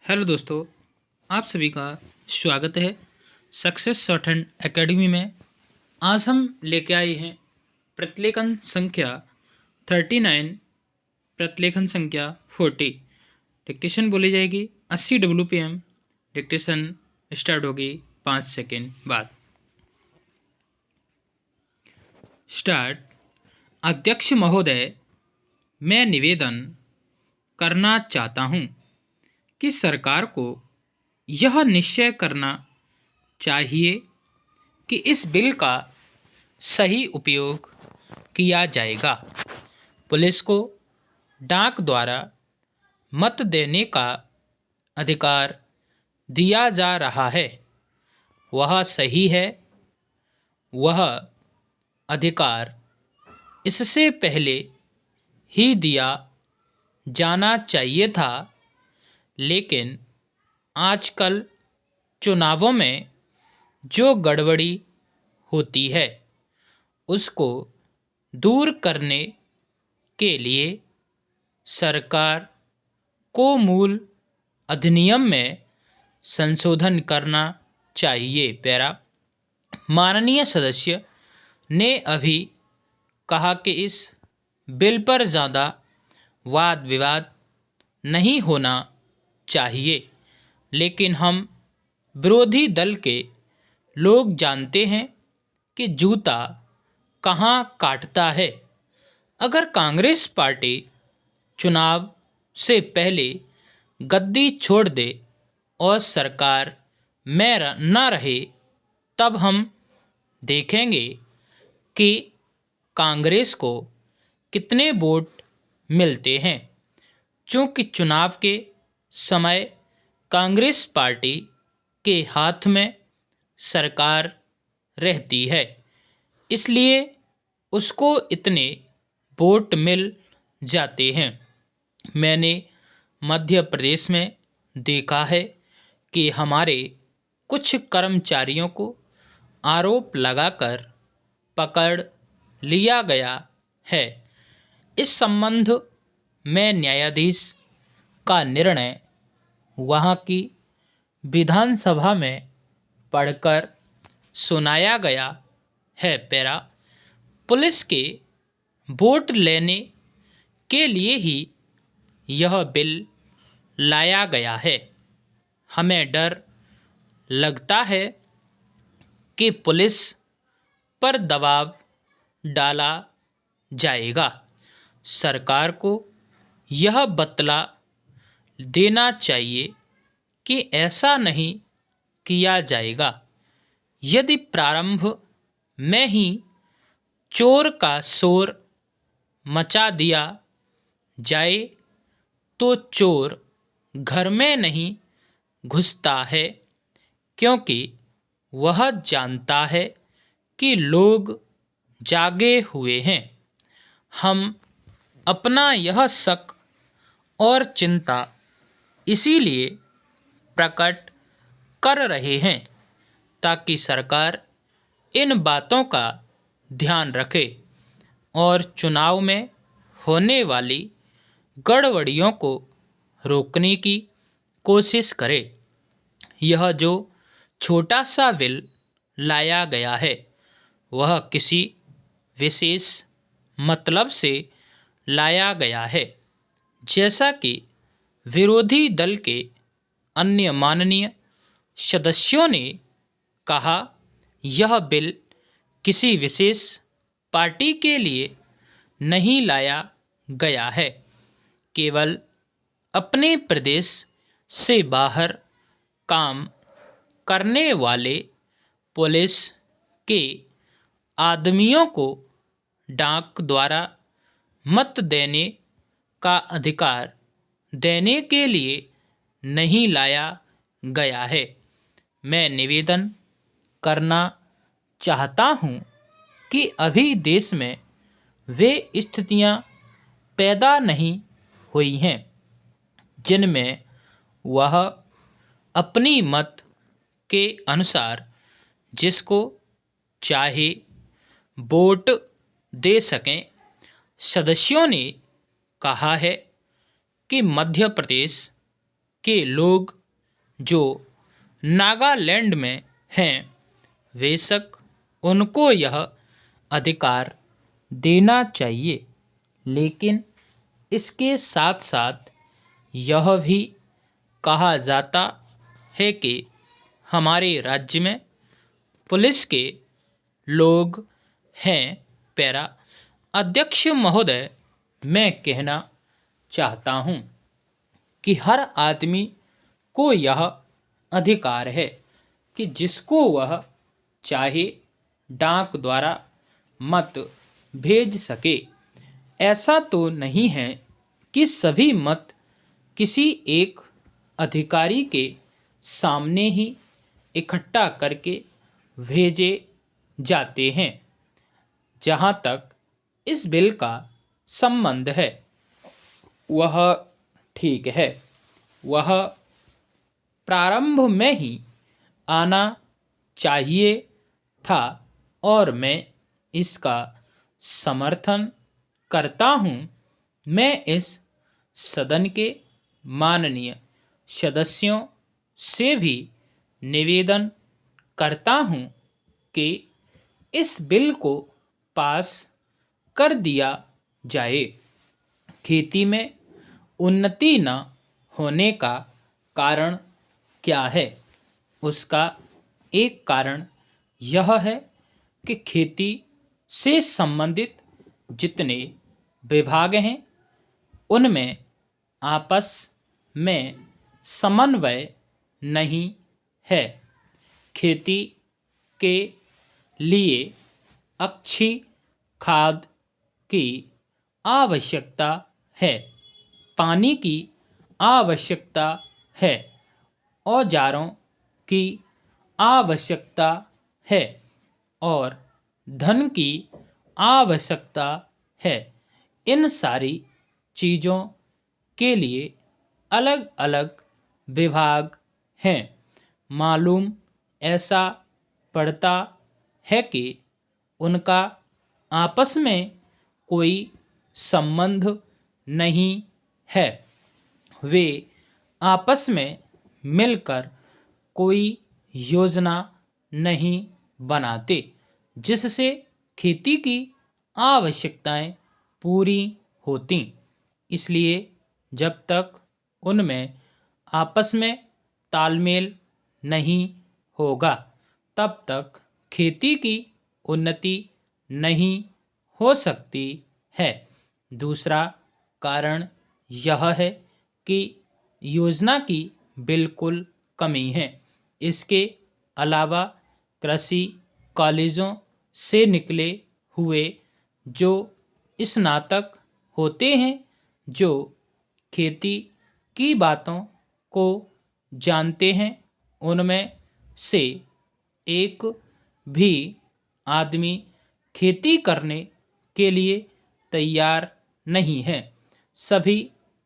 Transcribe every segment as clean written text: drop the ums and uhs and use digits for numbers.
Hello दोस्तों, आप सभी का स्वागत है सक्सेस शॉर्ट हैंड एकेडमी में। आज हम लेके आए हैं प्रतिलेखन संख्या 39, प्रतिलेखन संख्या 40। डिक्टेशन बोली जाएगी 80 WPM। डिक्टेशन स्टार्ट होगी 5 सेकेंड बाद। स्टार्ट। अध्यक्ष महोदय, मैं निवेदन करना चाहता हूँ कि सरकार को यह निश्चय करना चाहिए कि इस बिल का सही उपयोग किया जाएगा। पुलिस को डाक द्वारा मत देने का अधिकार दिया जा रहा है, वह सही है। वह अधिकार इससे पहले ही दिया जाना चाहिए था, लेकिन आजकल चुनावों में जो गड़बड़ी होती है उसको दूर करने के लिए सरकार को मूल अधिनियम में संशोधन करना चाहिए। पैरा। माननीय सदस्य ने अभी कहा कि इस बिल पर ज़्यादा वाद विवाद नहीं होना चाहिए, लेकिन हम विरोधी दल के लोग जानते हैं कि जूता कहाँ काटता है। अगर कांग्रेस पार्टी चुनाव से पहले गद्दी छोड़ दे और सरकार में न रहे, तब हम देखेंगे कि कांग्रेस को कितने वोट मिलते हैं। चूँकि चुनाव के समय कांग्रेस पार्टी के हाथ में सरकार रहती है, इसलिए उसको इतने वोट मिल जाते हैं। मैंने मध्य प्रदेश में देखा है कि हमारे कुछ कर्मचारियों को आरोप लगाकर पकड़ लिया गया है। इस संबंध में न्यायाधीश का निर्णय वहाँ की विधानसभा में पढ़कर सुनाया गया है। पैरा। पुलिस के वोट लेने के लिए ही यह बिल लाया गया है। हमें डर लगता है कि पुलिस पर दबाव डाला जाएगा। सरकार को यह बतला देना चाहिए कि ऐसा नहीं किया जाएगा। यदि प्रारंभ में ही चोर का शोर मचा दिया जाए तो चोर घर में नहीं घुसता है, क्योंकि वह जानता है कि लोग जागे हुए हैं। हम अपना यह शक और चिंता इसीलिए प्रकट कर रहे हैं ताकि सरकार इन बातों का ध्यान रखे और चुनाव में होने वाली गड़बड़ियों को रोकने की कोशिश करे। यह जो छोटा सा बिल लाया गया है वह किसी विशेष मतलब से लाया गया है। जैसा कि विरोधी दल के अन्य माननीय सदस्यों ने कहा, यह बिल किसी विशेष पार्टी के लिए नहीं लाया गया है। केवल अपने प्रदेश से बाहर काम करने वाले पुलिस के आदमियों को डाक द्वारा मत देने का अधिकार देने के लिए नहीं लाया गया है। मैं निवेदन करना चाहता हूँ कि अभी देश में वे स्थितियाँ पैदा नहीं हुई हैं जिनमें वह अपनी मत के अनुसार जिसको चाहे वोट दे सकें। सदस्यों ने कहा है कि मध्य प्रदेश के लोग जो नागालैंड में हैं, बेशक उनको यह अधिकार देना चाहिए, लेकिन इसके साथ साथ यह भी कहा जाता है कि हमारे राज्य में पुलिस के लोग हैं। पैरा अध्यक्ष महोदय, मैं कहना चाहता हूँ कि हर आदमी को यह अधिकार है कि जिसको वह चाहे डाक द्वारा मत भेज सके। ऐसा तो नहीं है कि सभी मत किसी एक अधिकारी के सामने ही इकट्ठा करके भेजे जाते हैं। जहाँ तक इस बिल का संबंध है, वह ठीक है। वह प्रारंभ में ही आना चाहिए था और मैं इसका समर्थन करता हूँ। मैं इस सदन के माननीय सदस्यों से भी निवेदन करता हूँ कि इस बिल को पास कर दिया जाए। खेती में उन्नति न होने का कारण क्या है? उसका एक कारण यह है कि खेती से संबंधित जितने विभाग हैं, उनमें आपस में समन्वय नहीं है। खेती के लिए अच्छी खाद की आवश्यकता है, पानी की आवश्यकता है, औजारों की आवश्यकता है और धन की आवश्यकता है। इन सारी चीज़ों के लिए अलग अलग विभाग हैं। मालूम ऐसा पड़ता है कि उनका आपस में कोई संबंध नहीं है। वे आपस में मिलकर कोई योजना नहीं बनाते जिससे खेती की आवश्यकताएं पूरी होती। इसलिए जब तक उनमें आपस में तालमेल नहीं होगा, तब तक खेती की उन्नति नहीं हो सकती है। दूसरा कारण यह है कि योजना की बिल्कुल कमी है। इसके अलावा कृषि कॉलेजों से निकले हुए जो स्नातक होते हैं, जो खेती की बातों को जानते हैं, उनमें से एक भी आदमी खेती करने के लिए तैयार नहीं है। सभी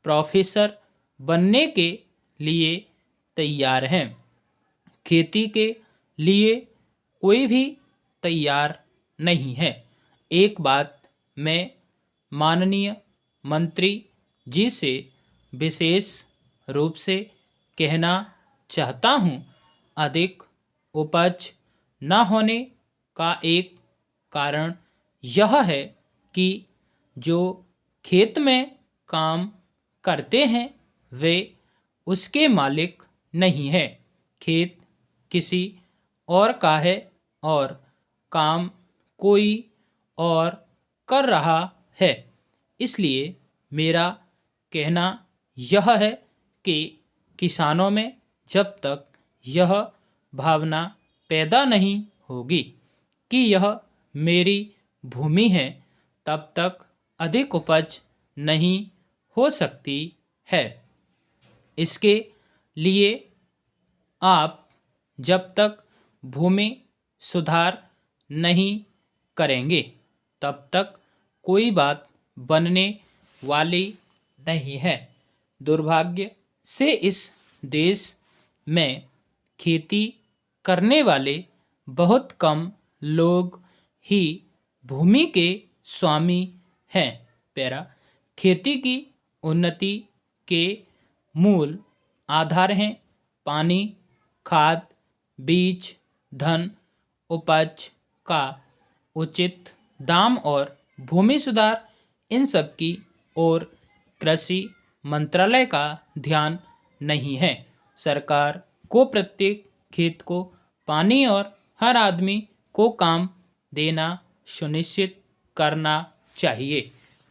प्रोफेसर बनने के लिए तैयार हैं, खेती के लिए कोई भी तैयार नहीं है। एक बात मैं माननीय मंत्री जी से विशेष रूप से कहना चाहता हूँ। अधिक उपज न होने का एक कारण यह है कि जो खेत में काम करते हैं, वे उसके मालिक नहीं है। खेत किसी और का है और काम कोई और कर रहा है। इसलिए मेरा कहना यह है कि किसानों में जब तक यह भावना पैदा नहीं होगी कि यह मेरी भूमि है, तब तक अधिक उपज नहीं हो सकती है। इसके लिए आप जब तक भूमि सुधार नहीं करेंगे, तब तक कोई बात बनने वाली नहीं है। दुर्भाग्य से इस देश में खेती करने वाले बहुत कम लोग ही भूमि के स्वामी हैं। पैरा खेती की उन्नति के मूल आधार हैं पानी, खाद, बीज, धन, उपज का उचित दाम और भूमि सुधार। इन सब की ओर कृषि मंत्रालय का ध्यान नहीं है। सरकार को प्रत्येक खेत को पानी और हर आदमी को काम देना सुनिश्चित करना चाहिए।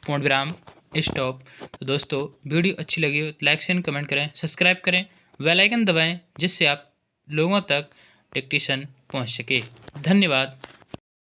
पूर्ण विराम, स्टॉप। तो दोस्तों, वीडियो अच्छी लगी हो तो लाइक शेयर कमेंट करें, सब्सक्राइब करें, बेल आइकन दबाएं, जिससे आप लोगों तक डिक्टेशन पहुंच सके। धन्यवाद।